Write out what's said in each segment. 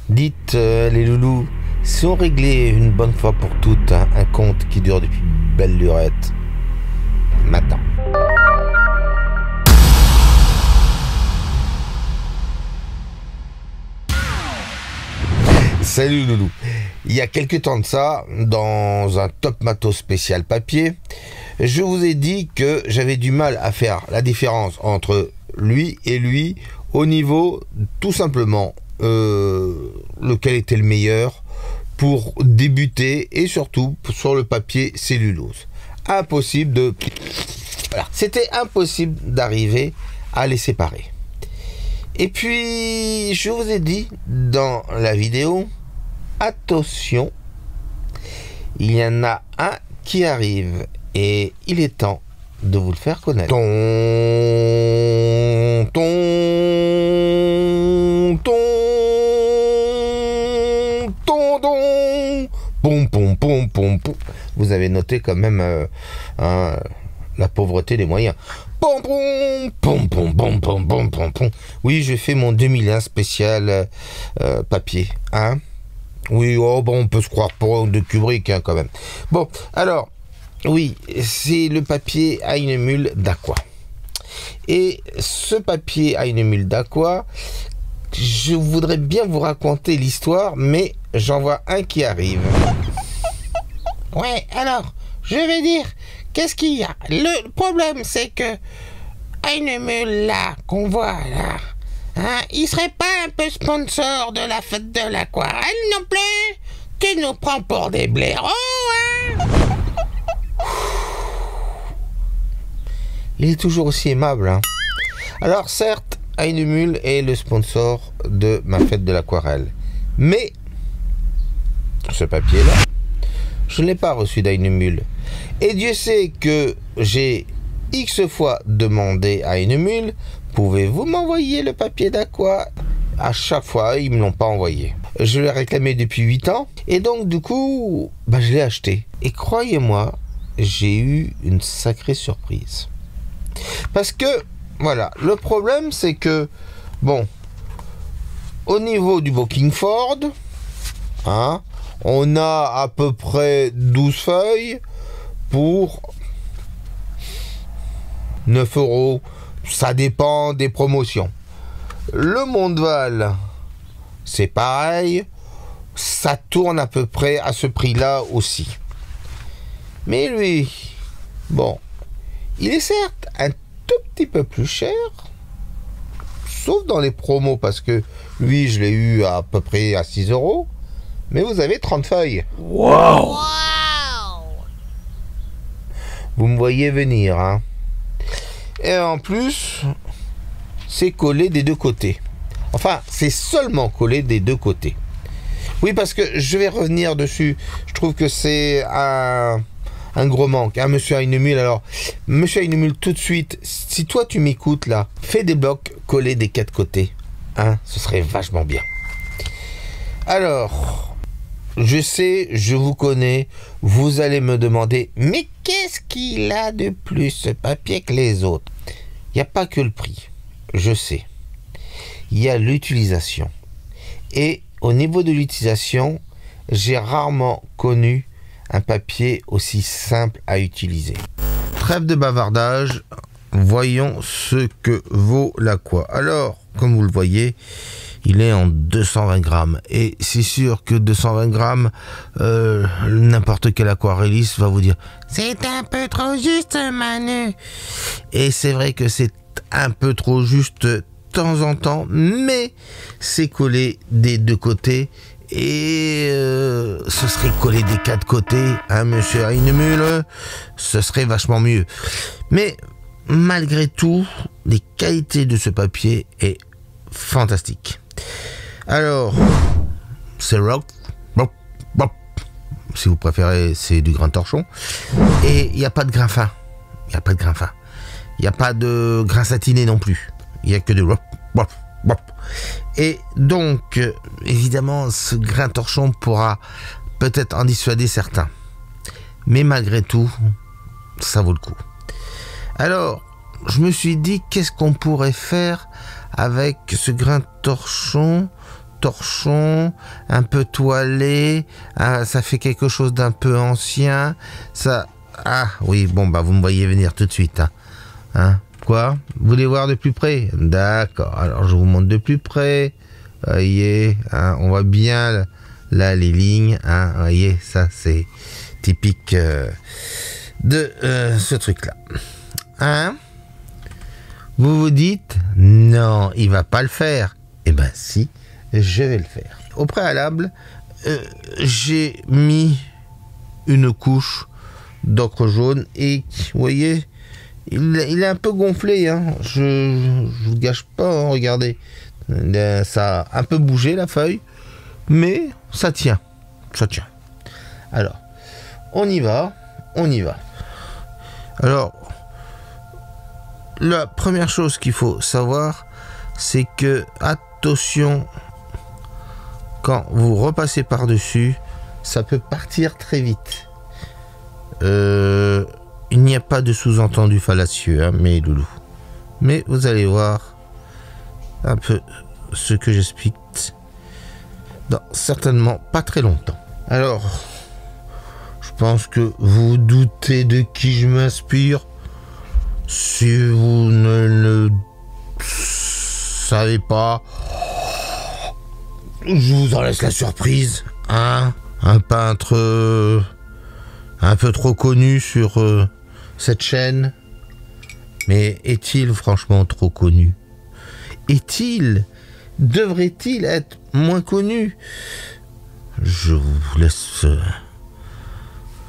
Dites, les loulous, si on réglait une bonne fois pour toutes un compte qui dure depuis belle lurette, maintenant. Salut loulou. Il y a quelques temps de ça, dans un Top Matos spécial papier, je vous ai dit que j'avais du mal à faire la différence entre lui et lui au niveau, tout simplement, lequel était le meilleur pour débuter et surtout sur le papier cellulose. Impossible de... Voilà. C'était impossible d'arriver à les séparer. Et puis, je vous ai dit dans la vidéo, attention, il y en a un qui arrive et il est temps de vous le faire connaître. Pom, pom, pom, pom, pom. Vous avez noté quand même la pauvreté des moyens. Pom, pom, pom, pom, pom, pom, pom, pom, pom. Oui, je fais mon 2001 spécial papier. Hein? Oui, oh, bon, on peut se croire pour de Kubrick hein, quand même. Bon, alors, oui, c'est le papier à une mule d'Aqua. Et ce papier à une mule d'Aqua, je voudrais bien vous raconter l'histoire, mais j'en vois un qui arrive. Ouais, alors, je vais dire, qu'est-ce qu'il y a? Le problème, c'est que à une mule là, qu'on voit là, hein, il serait pas un peu sponsor de la fête de l'aquarelle non plus? Tu nous prends pour des blaireaux, hein? Il est toujours aussi aimable, hein. Alors certes, Aïe Mule est le sponsor de ma fête de l'aquarelle, mais ce papier-là, je ne l'ai pas reçu d'Aïe Mule. Et Dieu sait que j'ai X fois demandé à Aïe Mule, pouvez-vous m'envoyer le papier d'Aqua? À chaque fois, ils ne me l'ont pas envoyé. Je l'ai réclamé depuis 8 ans, et donc du coup, je l'ai acheté. Et croyez-moi, j'ai eu une sacrée surprise. Parce que, voilà, le problème c'est que, bon, au niveau du Bockingford, hein, on a à peu près 12 feuilles pour 9 €. Ça dépend des promotions. Le Mondeval, c'est pareil, ça tourne à peu près à ce prix-là aussi. Mais lui, bon, il est certes un tout petit peu plus cher, sauf dans les promos, parce que lui, je l'ai eu à peu près à 6 €, mais vous avez 30 feuilles. Wow! Vous me voyez venir, hein. Et en plus, c'est collé des deux côtés. Enfin, c'est seulement collé des deux côtés. Oui, parce que je vais revenir dessus. Je trouve que c'est un gros manque, hein, monsieur Ainemule. Alors, monsieur Ainemule, tout de suite, si toi tu m'écoutes là, fais des blocs collés des 4 côtés. Hein, ce serait vachement bien. Alors, je sais, je vous connais, vous allez me demander, mais qu'est-ce qu'il a de plus ce papier que les autres? Il n'y a pas que le prix, je sais. Il y a l'utilisation. Et au niveau de l'utilisation, j'ai rarement connu un papier aussi simple à utiliser. Trêve de bavardage, voyons ce que vaut l'Aqua. Alors, comme vous le voyez, il est en 220 grammes. Et c'est sûr que 220 grammes, n'importe quel aquarelliste va vous dire « C'est un peu trop juste, Manu !» Et c'est vrai que c'est un peu trop juste de temps en temps, mais c'est collé des deux côtés. Et ce serait collé des 4 côtés, hein, monsieur Ainemule, ce serait vachement mieux. Mais malgré tout, les qualités de ce papier est fantastique. Alors, c'est rock, si vous préférez, c'est du grain torchon. Et il n'y a pas de grain fin. Il n'y a pas de grain fin. Il n'y a pas de grain satiné non plus. Il n'y a que de rock. Et donc, évidemment, ce grain torchon pourra peut-être en dissuader certains. Mais malgré tout, ça vaut le coup. Alors, je me suis dit, qu'est-ce qu'on pourrait faire avec ce grain torchon torchon, un peu toilé, ça fait quelque chose d'un peu ancien. Ça, ah oui, bon bah vous me voyez venir tout de suite. Hein, quoi? Vous voulez voir de plus près? D'accord. Alors je vous montre de plus près. Voyez, hein, on voit bien là les lignes. Hein, voyez, ça c'est typique de ce truc-là. Hein? Vous vous dites, non, il va pas le faire. Eh ben si, je vais le faire. Au préalable, j'ai mis une couche d'encre jaune et vous voyez, il est un peu gonflé. Hein. Je vous le gâche pas, hein, regardez. Ça a un peu bougé la feuille, mais ça tient. Ça tient. Alors, on y va. Alors, la première chose qu'il faut savoir, c'est que, attention, quand vous repassez par-dessus, ça peut partir très vite. Il n'y a pas de sous-entendu fallacieux, hein, mes loulous. Mais vous allez voir un peu ce que j'explique dans certainement pas très longtemps. Alors, je pense que vous doutez de qui je m'inspire. Si vous ne le savez pas, je vous en laisse la surprise. Hein, un peintre un peu trop connu sur cette chaîne. Mais est-il franchement trop connu? Devrait-il être moins connu? Je vous laisse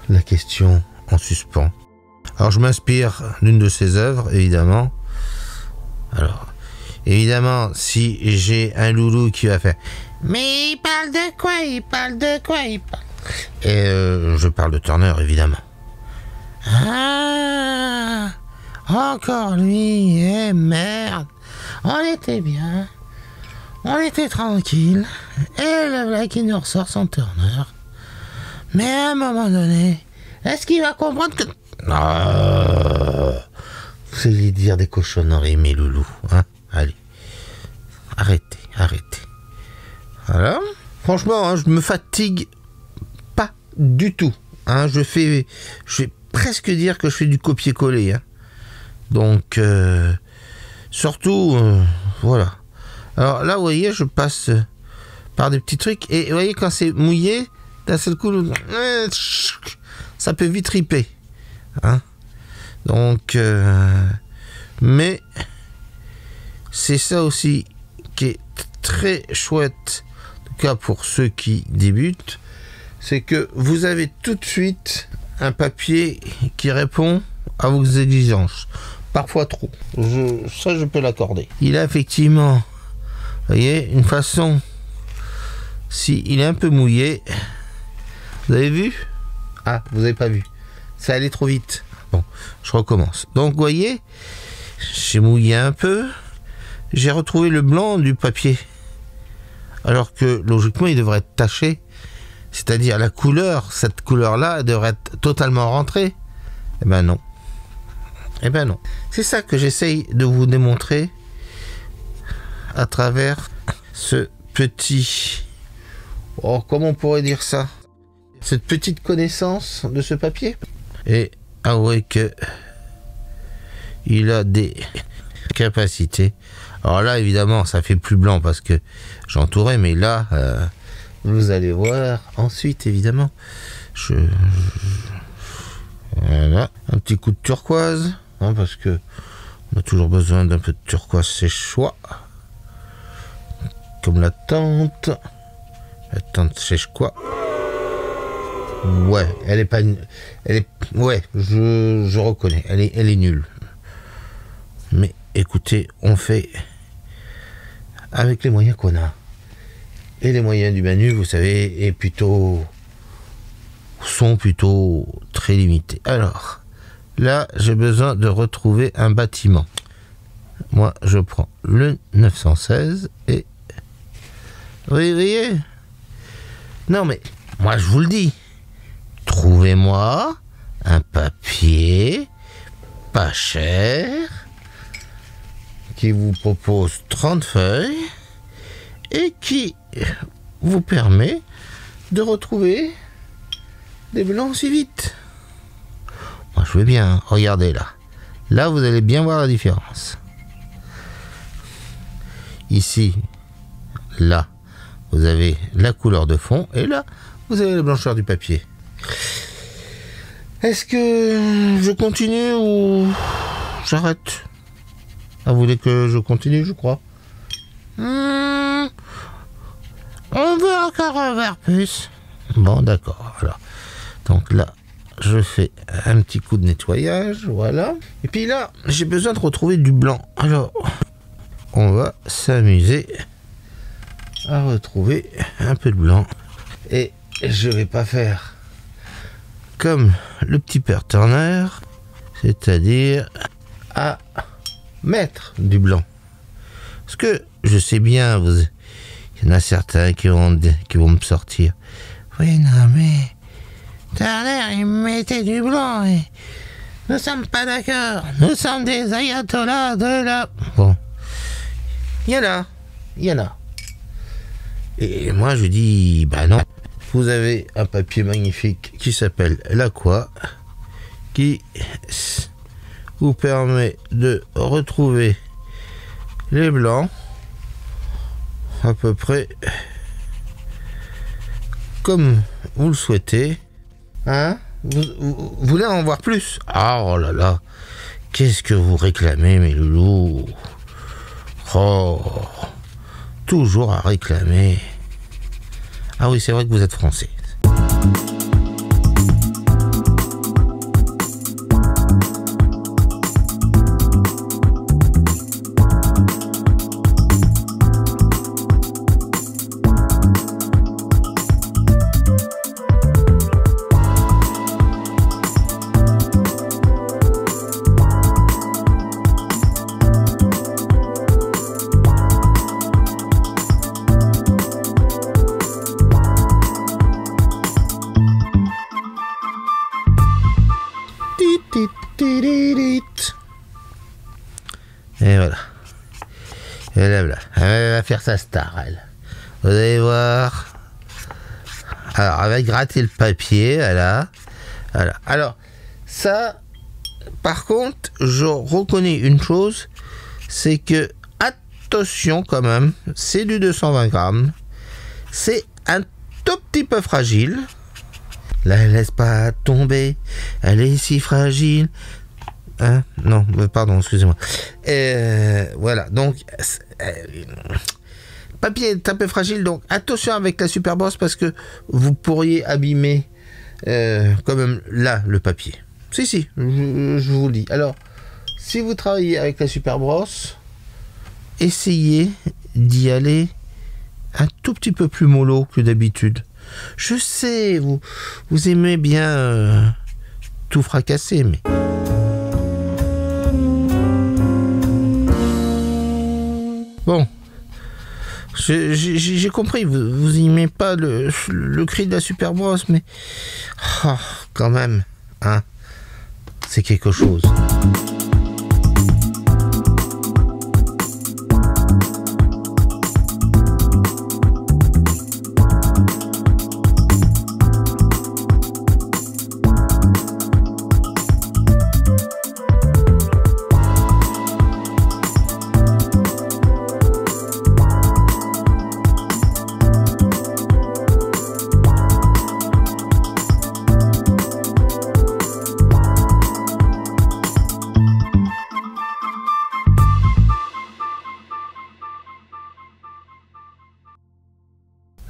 la question en suspens. Alors je m'inspire d'une de ses œuvres, évidemment. Alors, évidemment, si j'ai un loulou qui va faire « Mais il parle de quoi? Il parle de quoi? Il parle... » Et je parle de Turner, évidemment. Ah, encore lui, eh merde. On était bien. On était tranquille. Et le voilà qui nous ressort son Turner. Mais à un moment donné, est-ce qu'il va comprendre que... Vous allez dire des cochonneries, mes loulous. Hein, allez. Arrêtez. Voilà. Franchement, hein, je me fatigue pas du tout. Hein, je vais presque dire que je fais du copier-coller. Hein. Donc, surtout, voilà. Alors là, vous voyez, je passe par des petits trucs. Et vous voyez, quand c'est mouillé, d'un seul coup, ça peut vite riper. Hein. Donc, mais c'est ça aussi qui est très chouette, en tout cas pour ceux qui débutent, c'est que vous avez tout de suite un papier qui répond à vos exigences. Parfois trop. Ça, je peux l'accorder. Il a effectivement, vous voyez, une façon, si il est un peu mouillé, vous avez vu? Ah, vous n'avez pas vu. Ça allait trop vite. Bon, je recommence. Donc, vous voyez, j'ai mouillé un peu. J'ai retrouvé le blanc du papier. Alors que, logiquement, il devrait être taché. C'est-à-dire, la couleur, cette couleur-là, devrait être totalement rentrée. Eh ben non. C'est ça que j'essaye de vous démontrer à travers ce petit... Oh, comment on pourrait dire ça? Cette petite connaissance de ce papier. Et avouez que il a des capacités. Alors là, évidemment, ça fait plus blanc parce que j'entourais, mais là, vous allez voir ensuite, évidemment. Voilà, un petit coup de turquoise, hein, parce que on a toujours besoin d'un peu de turquoise, c'est choix. Comme la tante. La tante sèche quoi? Ouais, elle est pas... ouais, je reconnais, elle est nulle. Mais écoutez, on fait avec les moyens qu'on a. Et les moyens du Manu, vous savez, sont plutôt très limités. Alors, là, j'ai besoin de retrouver un bâtiment. Moi, je prends le 916 et... Vous voyez? Non, mais moi, je vous le dis. Trouvez-moi un papier pas cher qui vous propose 30 feuilles et qui vous permet de retrouver des blancs aussi vite. Moi, je veux bien, regardez là. Là, vous allez bien voir la différence. Ici, là, vous avez la couleur de fond, et là, vous avez la blancheur du papier. Est-ce que je continue ou j'arrête? Ah, vous voulez que je continue, je crois. On veut encore un verre plus. Bon, d'accord. Alors, donc là, je fais un petit coup de nettoyage, voilà. Et puis là, j'ai besoin de retrouver du blanc. Alors, on va s'amuser à retrouver un peu de blanc. Et je vais pas faire comme le petit père Turner, c'est-à-dire à mettre du blanc. Parce que je sais bien, il y en a certains qui vont me sortir. Oui, non, mais Turner, il mettait du blanc et nous sommes pas d'accord. Nous sommes des ayatollahs de la... Bon, il y en a. Et moi, je dis, bah non. Vous avez un papier magnifique qui s'appelle l'Aqua, qui vous permet de retrouver les blancs à peu près comme vous le souhaitez. Hein? Vous voulez en voir plus? Ah, oh là là, qu'est-ce que vous réclamez, mes loulous? Oh, toujours à réclamer. Ah oui, c'est vrai que vous êtes français. Et voilà. Et là, elle va faire sa star, elle. Vous allez voir. Alors, elle va gratter le papier, voilà. Alors, ça, par contre, je reconnais une chose, c'est que, attention quand même, c'est du 220 grammes. C'est un tout petit peu fragile. La laisse pas tomber, elle est si fragile. Hein? Non, pardon, excusez-moi. Voilà, donc papier est un peu fragile, donc attention avec la super brosse parce que vous pourriez abîmer quand même là le papier. Si, je vous le dis. Alors, si vous travaillez avec la super brosse, essayez d'y aller un tout petit peu plus mollo que d'habitude. Je sais, vous aimez bien tout fracasser, mais... Bon, j'ai compris, vous n'aimez pas le cri de la super brosse, mais... Oh, quand même, hein, c'est quelque chose.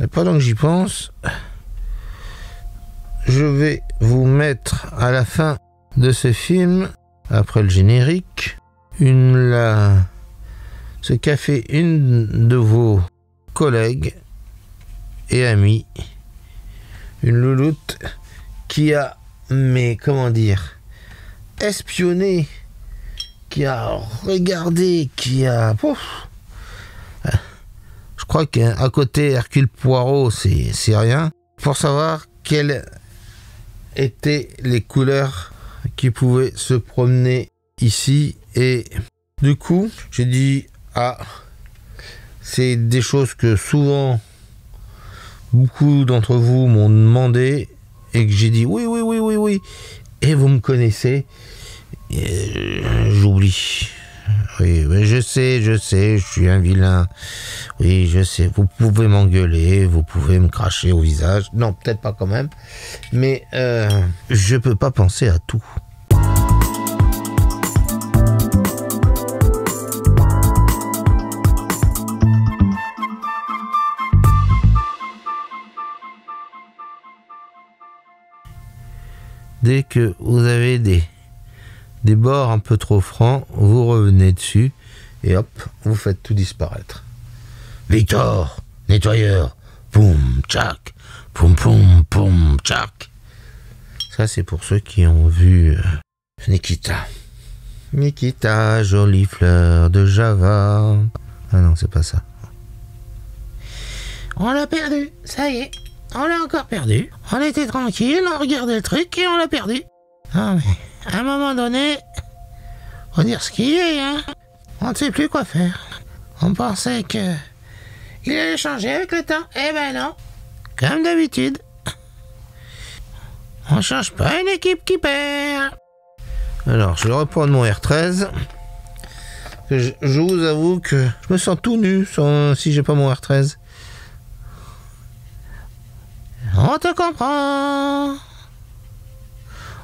Et pendant que j'y pense, je vais vous mettre à la fin de ce film, après le générique, ce qu'a fait une de vos collègues et amis, une louloute qui a, mais comment dire, espionné, qui a regardé, qui a... Je crois qu'à côté Hercule Poirot, c'est rien. Pour savoir quelles étaient les couleurs qui pouvaient se promener ici. Et du coup, j'ai dit, ah, c'est des choses que souvent beaucoup d'entre vous m'ont demandé et que j'ai dit oui, oui, oui, oui, oui. Et vous me connaissez. J'oublie. Oui, mais je sais, je suis un vilain. Oui, je sais, vous pouvez m'engueuler, vous pouvez me cracher au visage. Non, peut-être pas quand même. Mais je peux pas penser à tout. Dès que vous avez des bords un peu trop francs, vous revenez dessus et hop, vous faites tout disparaître. Victor, nettoyeur, poum, tchac, poum, poum, poum, tchac. Ça, c'est pour ceux qui ont vu Nikita. Nikita, jolie fleur de Java. Ah non, c'est pas ça. On l'a perdu, ça y est. On l'a encore perdu. On était tranquille, on regardait le truc et on l'a perdu. Ah mais, à un moment donné, faut dire ce qu'il est, hein. On ne sait plus quoi faire. On pensait que il allait changer avec le temps. Eh ben non. Comme d'habitude. On change pas une équipe qui perd. Alors, je vais reprendre mon R13. Je vous avoue que je me sens tout nu si j'ai pas mon R13. On te comprend.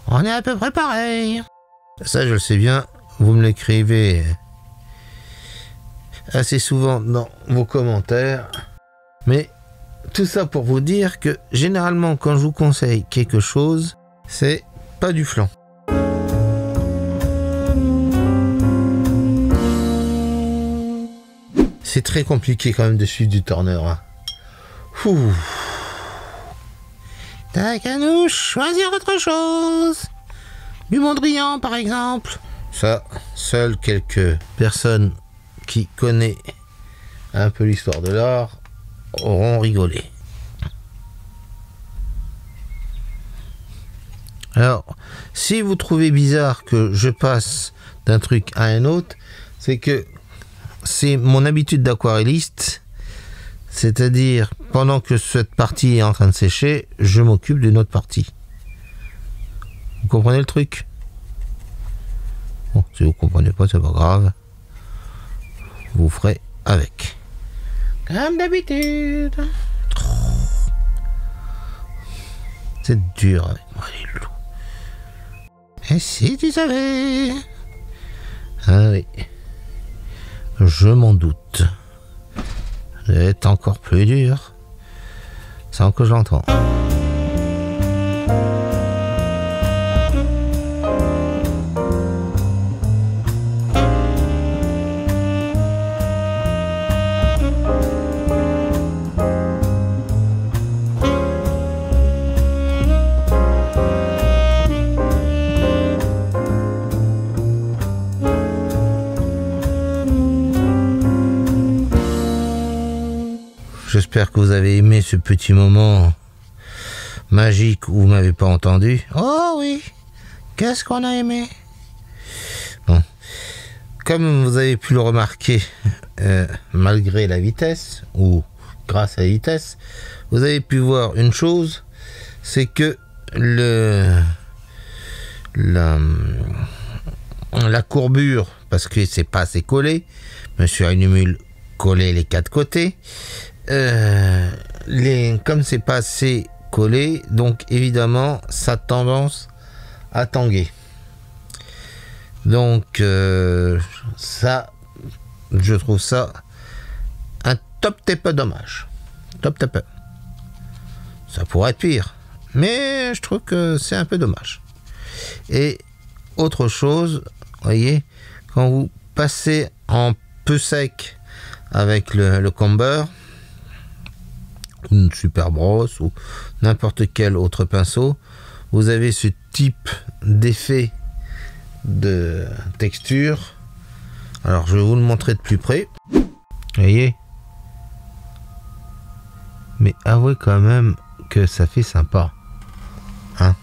On est à peu près pareil. Ça, je le sais bien. Vous me l'écrivez assez souvent dans vos commentaires. Mais tout ça pour vous dire que généralement, quand je vous conseille quelque chose, c'est pas du flan. C'est très compliqué quand même de suivre du Turner. Hein. Ouh. T'as qu'à nous choisir autre chose. Du Mondrian, par exemple. Ça, seules quelques personnes qui connaissent un peu l'histoire de l'art auront rigolé. Alors, si vous trouvez bizarre que je passe d'un truc à un autre, c'est que c'est mon habitude d'aquarelliste. C'est-à-dire, pendant que cette partie est en train de sécher, je m'occupe d'une autre partie. Vous comprenez le truc? Bon, si vous comprenez pas, c'est pas grave. Vous ferez avec. Comme d'habitude. C'est dur avec moi, les loups. Et si tu savais? Ah oui. Je m'en doute. C'est encore plus dur. Sans que j'entends. J'espère que vous avez aimé ce petit moment magique où vous m'avez pas entendu. Oh oui, qu'est-ce qu'on a aimé. Bon, comme vous avez pu le remarquer, malgré la vitesse, ou grâce à la vitesse, vous avez pu voir une chose, c'est que la courbure, parce que c'est pas assez collé, monsieur Ainumul collé les quatre côtés, comme c'est pas assez collé, donc évidemment ça a tendance à tanguer. Donc ça, je trouve ça un top petit peu dommage. Top petit peu. Ça pourrait être pire, mais je trouve que c'est un peu dommage. Et autre chose, voyez, quand vous passez en peu sec avec le comber, une super brosse ou n'importe quel autre pinceau, vous avez ce type d'effet de texture. Alors je vais vous le montrer de plus près. Vous voyez, mais avouez quand même que ça fait sympa, hein.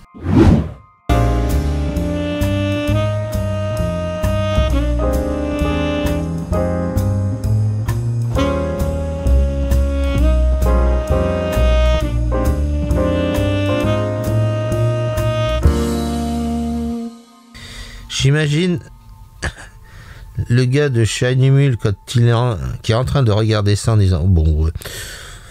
J'imagine le gars de Shiny Mule quand qui est en train de regarder ça en disant bon,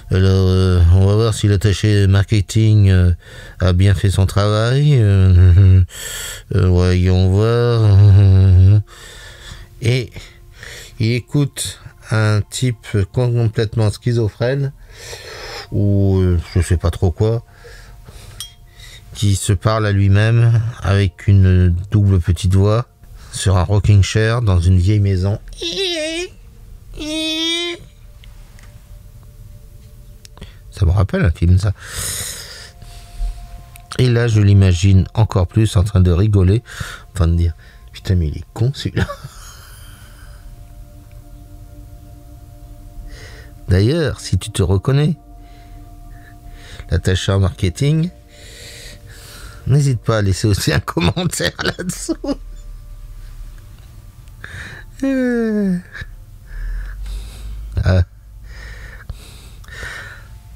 alors on va voir si l'attaché marketing a bien fait son travail. Voyons voir. Et il écoute un type complètement schizophrène ou je sais pas trop quoi, qui se parle à lui-même avec une double petite voix sur un rocking chair dans une vieille maison. Ça me rappelle un film, ça. Et là, je l'imagine encore plus en train de rigoler, en train de dire putain, mais il est con celui-là. D'ailleurs, si tu te reconnais, l'attaché en marketing, n'hésite pas à laisser aussi un commentaire là-dessous.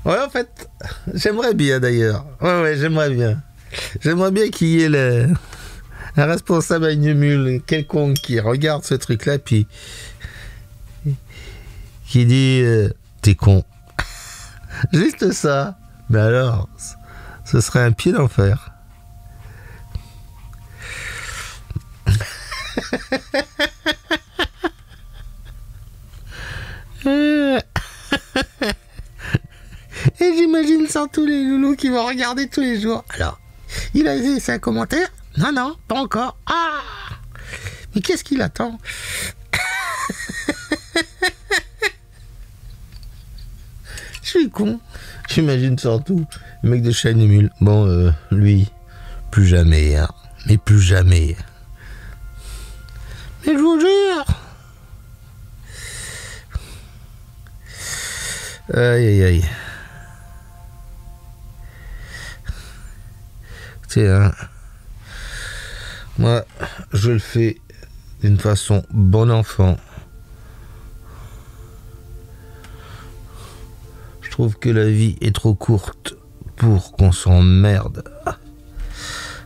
Ouais, en fait, j'aimerais bien d'ailleurs. Ouais, j'aimerais bien. J'aimerais bien qu'il y ait un responsable à une mule quelconque qui regarde ce truc-là, puis qui dit t'es con. Juste ça. Mais alors, ce serait un pied d'enfer. Et j'imagine ça tous les loulous qui vont regarder tous les jours. Alors, il a laissé un commentaire? Non, pas encore. Ah! Mais qu'est-ce qu'il attend? Je suis con. J'imagine surtout le mec de Shiny Mule. Bon, lui, plus jamais, hein. Mais plus jamais. Mais je vous jure. Aïe. C'est moi, je le fais d'une façon bon enfant. Je trouve que la vie est trop courte pour qu'on s'emmerde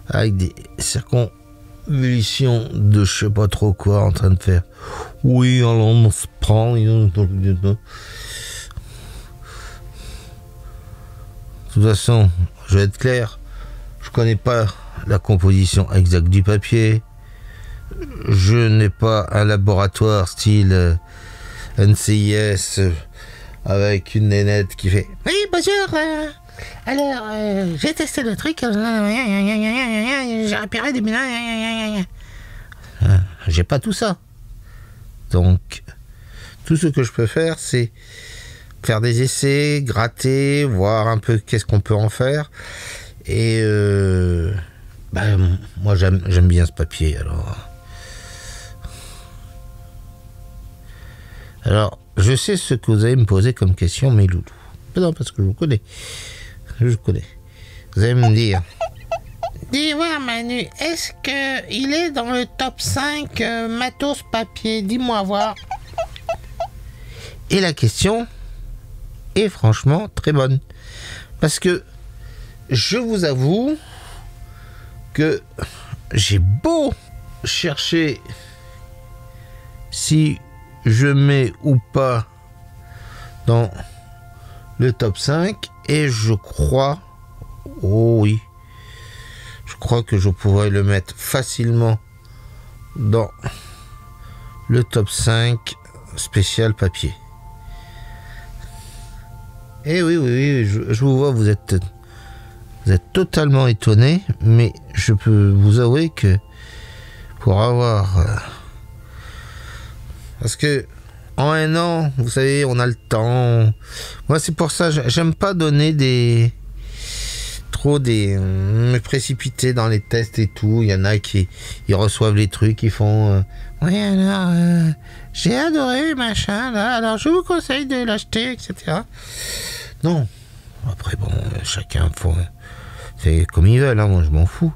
avec des circonvolutions de je sais pas trop quoi en train de faire. Oui, alors on se prend. De toute façon, je vais être clair. Je connais pas la composition exacte du papier. Je n'ai pas un laboratoire style NCIS avec une nénette qui fait oui, bonjour. Alors, j'ai testé le truc. J'ai repéré des bilans. J'ai pas tout ça. Donc, tout ce que je peux faire, c'est faire des essais, gratter, voir un peu qu'est-ce qu'on peut en faire. Et moi j'aime bien ce papier, alors je sais ce que vous allez me poser comme question, mes loulous. Non, parce que je vous connais. Vous allez me dire, dis-moi Manu, est-ce que il est dans le top 5 matos papier? Dis-moi voir. Et la question est franchement très bonne, parce que je vous avoue que j'ai beau chercher si je mets ou pas dans le top 5, et je crois, oh oui, je crois que je pourrais le mettre facilement dans le top 5 spécial papier. Et oui, je vous vois, vous êtes totalement étonné, mais je peux vous avouer que pour avoir... parce que en un an, vous savez, on a le temps. Moi, c'est pour ça, j'aime pas donner me précipiter dans les tests et tout. Il y en a qui ils reçoivent les trucs, ils font oui, alors j'ai adoré machin là, alors je vous conseille de l'acheter, etc. Non. Après bon, chacun fait comme ils veulent, hein, moi je m'en fous.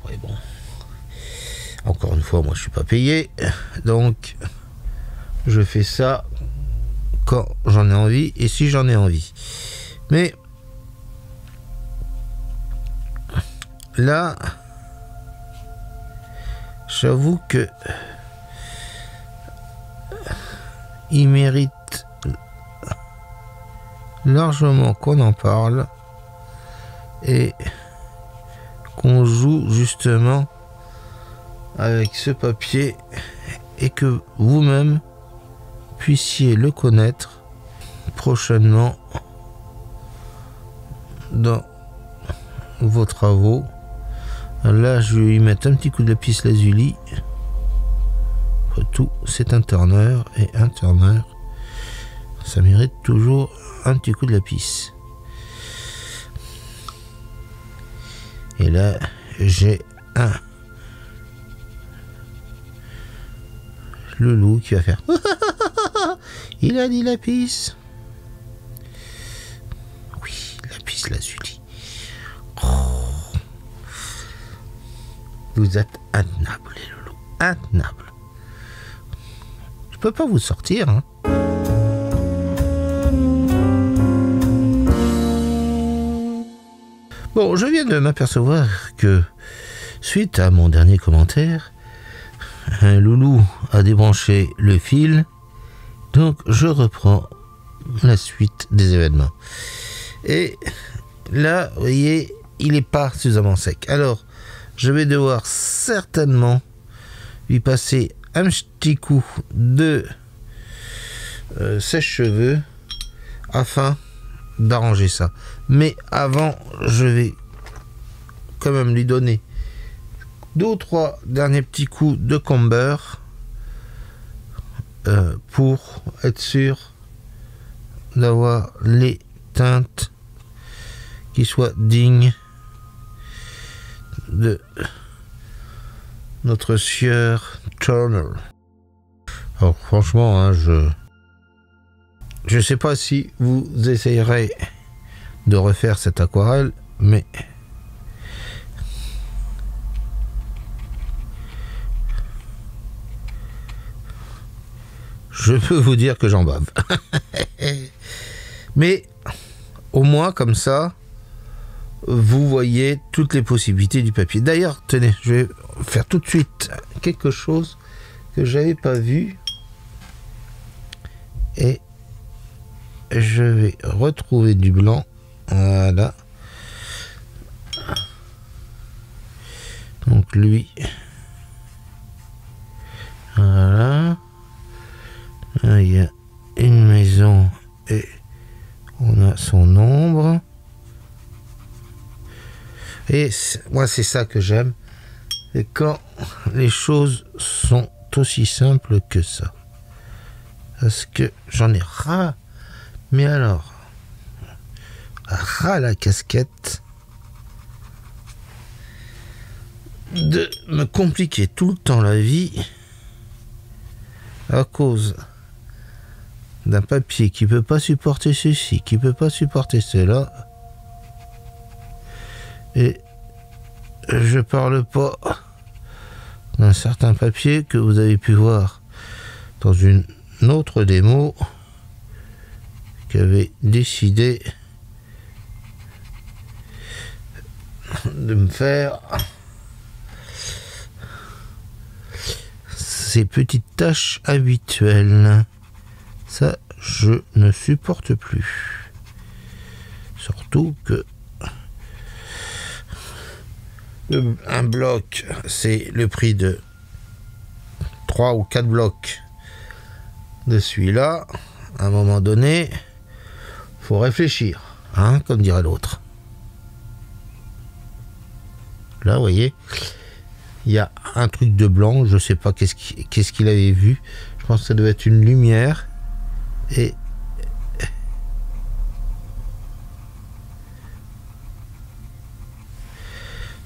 Ouais, bon. Encore une fois, moi je suis pas payé, donc je fais ça quand j'en ai envie et si j'en ai envie. Mais là, j'avoue que il mérite largement qu'on en parle et qu'on joue justement avec ce papier et que vous-même puissiez le connaître prochainement dans vos travaux. Là, je vais y mettre un petit coup de lapis lazuli. Après tout, c'est un Turner, et un Turner, ça mérite toujours un petit coup de lapis. Et là, j'ai un loulou qui va faire il a dit lapis. Oui, lapis lazuli. Oh. Vous êtes intenables, les loulous, intenables. Je peux pas vous sortir, hein. Bon, je viens de m'apercevoir que, suite à mon dernier commentaire, un loulou a débranché le fil, donc je reprends la suite des événements. Et là, vous voyez, il n'est pas suffisamment sec. Alors, je vais devoir certainement lui passer un petit coup de sèche-cheveux afin d'arranger ça. Mais avant, je vais quand même lui donner 2 ou 3 derniers petits coups de comber pour être sûr d'avoir les teintes qui soient dignes de notre sieur Turner. Alors franchement, hein, je sais pas si vous essayerez de refaire cette aquarelle, mais je peux vous dire que j'en bave. Mais au moins comme ça, vous voyez toutes les possibilités du papier. D'ailleurs, tenez, je vais faire tout de suite quelque chose que j'avais pas vu. Et je vais retrouver du blanc. Voilà. Donc lui. Voilà. Là, il y a une maison et on a son ombre. Et moi, c'est ça que j'aime. Et quand les choses sont aussi simples que ça. Parce que j'en ai ras. Mais alors, ras la casquette de me compliquer tout le temps la vie à cause d'un papier qui peut pas supporter ceci, qui peut pas supporter cela. Et je parle pas d'un certain papier que vous avez pu voir dans une autre démo qui avait décidé de me faire ces petites tâches habituelles. Ça, je ne supporte plus. Surtout que un bloc, c'est le prix de 3 ou 4 blocs de celui-là. À un moment donné, faut réfléchir, hein, comme dirait l'autre. Là, vous voyez, il y a un truc de blanc, je sais pas qu'est-ce qu'il avait vu. Je pense que ça devait être une lumière. Et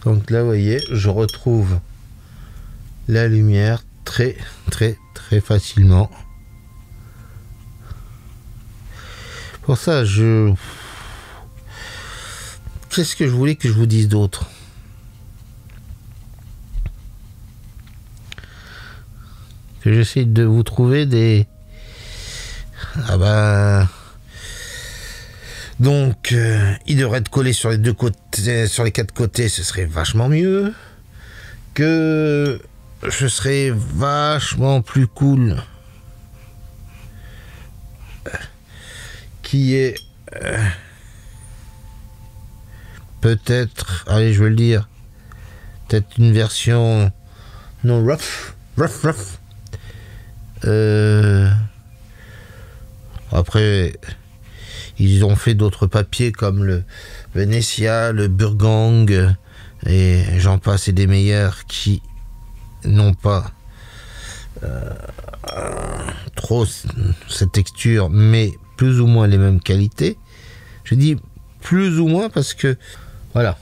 donc là, vous voyez, je retrouve la lumière très facilement. Pour ça, qu'est-ce que je voulais que je vous dise d'autre? Que j'essaie de vous trouver des... Ah ben... Donc, il devrait être collé sur les 2 côtés, sur les 4 côtés, ce serait vachement mieux. Que je serais vachement plus cool. Qui est peut-être, allez, je vais le dire, peut-être une version non rough. Après, ils ont fait d'autres papiers comme le Venetia, le Burgang, et j'en passe, et des meilleurs qui n'ont pas trop cette texture, mais plus ou moins les mêmes qualités. Je dis plus ou moins parce que, voilà.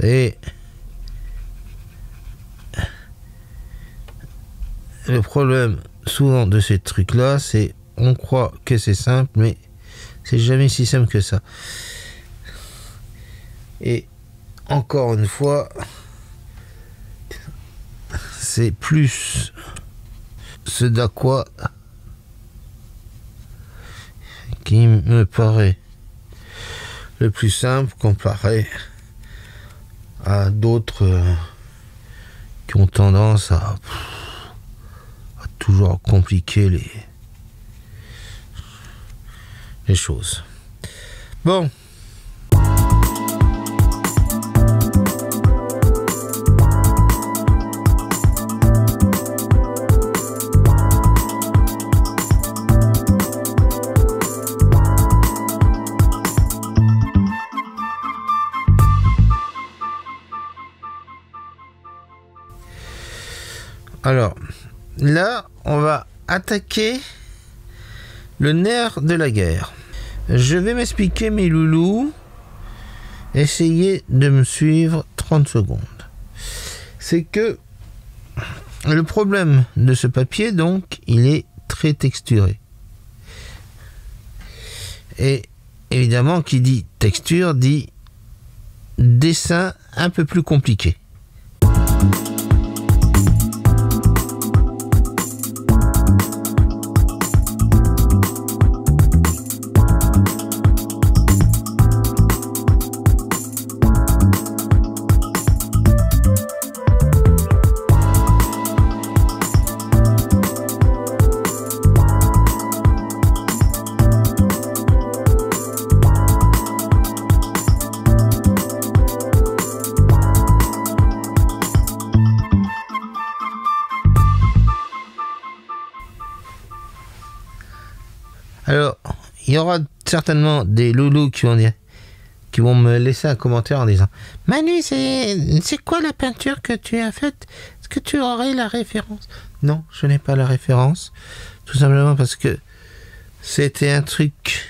Et le problème souvent de ces trucs-là, c'est on croit que c'est simple, mais c'est jamais si simple que ça. Et encore une fois, c'est plus ce d'à quoi qui me paraît le plus simple comparé à d'autres qui ont tendance à toujours compliquer les choses. Bon. Alors, là, on va attaquer le nerf de la guerre. Je vais m'expliquer, mes loulous. Essayez de me suivre 30 secondes. C'est que le problème de ce papier, donc, il est très texturé. Et évidemment, qui dit texture, dit dessin un peu plus compliqué. Alors, il y aura certainement des loulous qui vont me laisser un commentaire en disant « Manu, c'est quoi la peinture que tu as faite? Est-ce que tu aurais la référence ?» Non, je n'ai pas la référence. Tout simplement parce que c'était un truc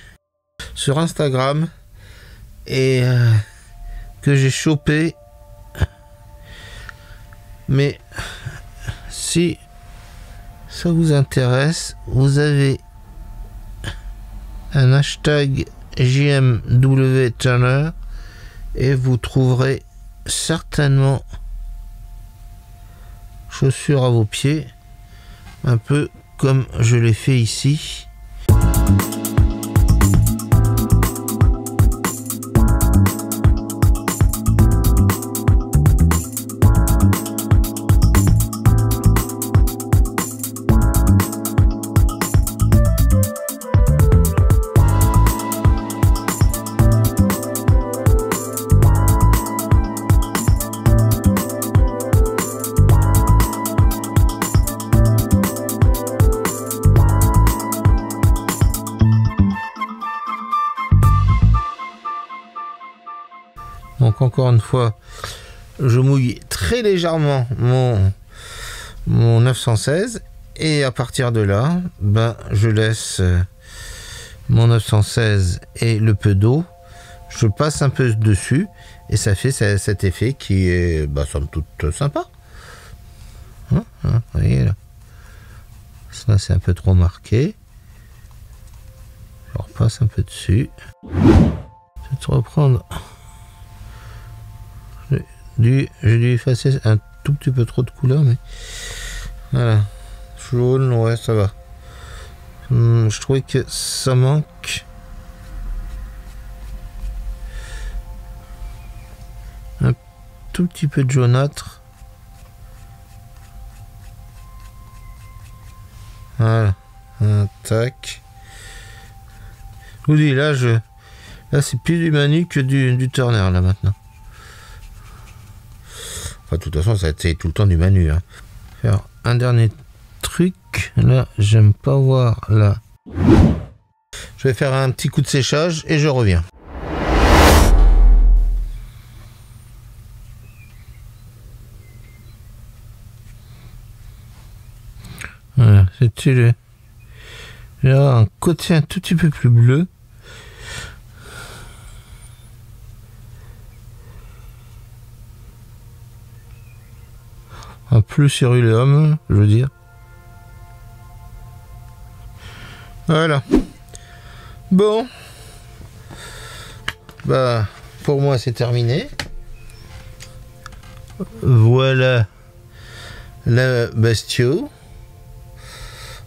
sur Instagram et que j'ai chopé. Mais si ça vous intéresse, vous avez un hashtag JMW Turner et vous trouverez certainement chaussures à vos pieds, un peu comme je l'ai fait ici. Donc encore une fois, je mouille très légèrement mon 916 et à partir de là, je laisse mon 916 et le peu d'eau, je passe un peu dessus et ça fait cet effet qui est somme toute sympa. Vous voyez là, ça c'est un peu trop marqué. Je repasse un peu dessus. Je vais te reprendre. J'ai dû effacer un tout petit peu trop de couleur, mais voilà. Jaune, ouais, ça va. Je trouvais que ça manque un tout petit peu de jaunâtre tac. Je vous dis, là, c'est plus du Manu que du Turner, là, maintenant. Enfin, de toute façon, ça a été tout le temps du Manu. Hein. Faire un dernier truc. Là, j'aime pas voir, là. Je vais faire un petit coup de séchage et je reviens. Voilà, c'est le... J'ai un côté un tout petit peu plus bleu. Un plus céruléum, je veux dire. Voilà. Bon. Bah, pour moi, c'est terminé. Voilà la Bastio.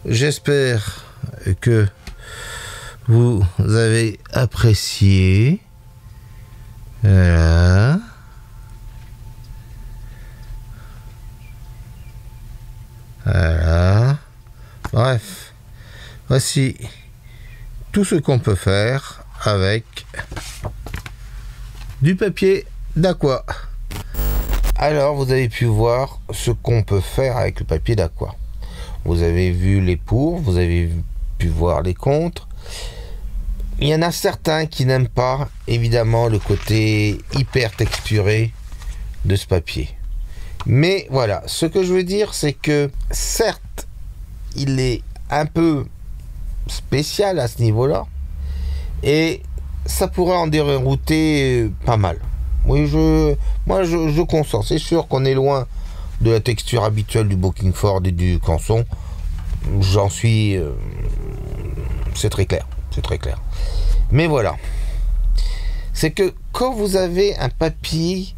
J'espère que vous avez apprécié. Voilà. Voilà. Bref. Voici tout ce qu'on peut faire avec du papier d'Aqua. Alors, vous avez pu voir ce qu'on peut faire avec le papier d'Aqua. Vous avez vu les pour, vous avez pu voir les contre. Il y en a certains qui n'aiment pas, évidemment, le côté hyper texturé de ce papier. Mais voilà, ce que je veux dire, c'est que certes, il est un peu spécial à ce niveau-là, et ça pourrait en dérouter pas mal. Oui, moi je consens. C'est sûr qu'on est loin de la texture habituelle du Bockingford et du Canson. J'en suis... c'est très clair. C'est très clair. Mais voilà. C'est que quand vous avez un papier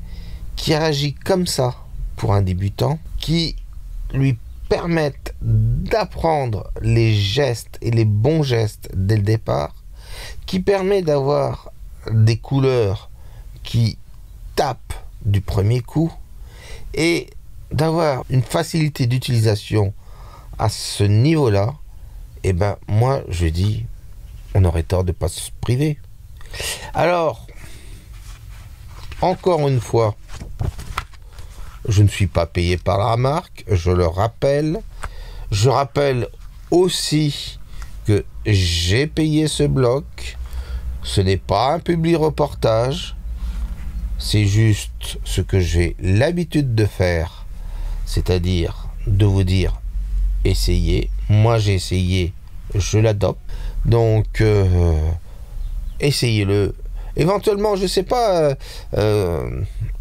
qui réagit comme ça pour un débutant, qui lui permettent d'apprendre les gestes et les bons gestes dès le départ, qui permet d'avoir des couleurs qui tapent du premier coup et d'avoir une facilité d'utilisation à ce niveau-là, et ben moi je dis, on aurait tort de ne pas se priver. Alors, encore une fois, je ne suis pas payé par la marque, je le rappelle. Je rappelle aussi que j'ai payé ce bloc. Ce n'est pas un public reportage. C'est juste ce que j'ai l'habitude de faire. C'est-à-dire de vous dire, essayez. Moi j'ai essayé, je l'adopte. Donc, essayez-le. Éventuellement, je sais pas,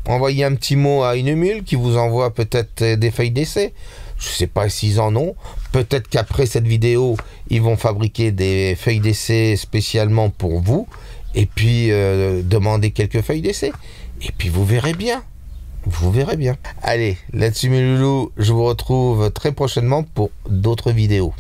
envoyez un petit mot à une mule qui vous envoie peut-être des feuilles d'essai. Je sais pas s'ils en ont. Peut-être qu'après cette vidéo, ils vont fabriquer des feuilles d'essai spécialement pour vous. Et puis, demander quelques feuilles d'essai. Et puis, vous verrez bien. Vous verrez bien. Allez, là-dessus mes loulous, je vous retrouve très prochainement pour d'autres vidéos.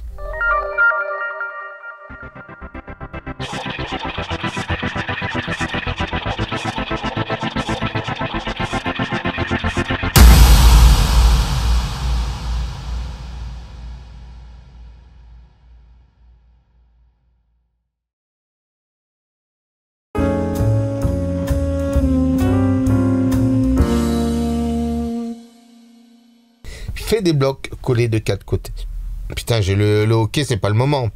Fais des blocs collés de quatre côtés. Putain, j'ai le hockey, c'est pas le moment.